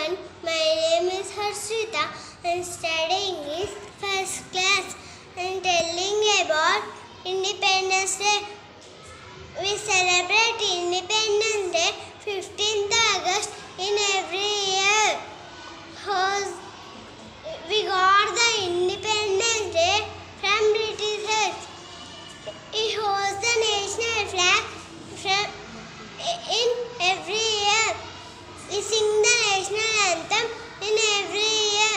everyone, my name is Harshita. I am studying in first class. I am telling about Independence Day. We celebrate Independence Day 15th August in every year. We got the Independence Day from Britishers. We host the national flag in every year. We sing the national anthem in every year.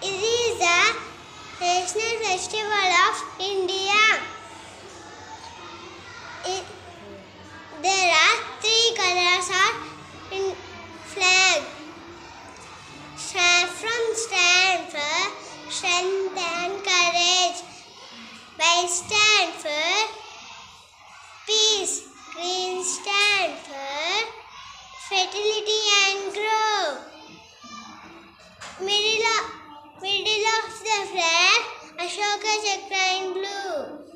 It is the national festival of India. There are three colors in flag. Saffron stands for strength and courage. White stands for peace. Green stands for fertility and growth. Middle of the flag, Ashoka Chakra in blue.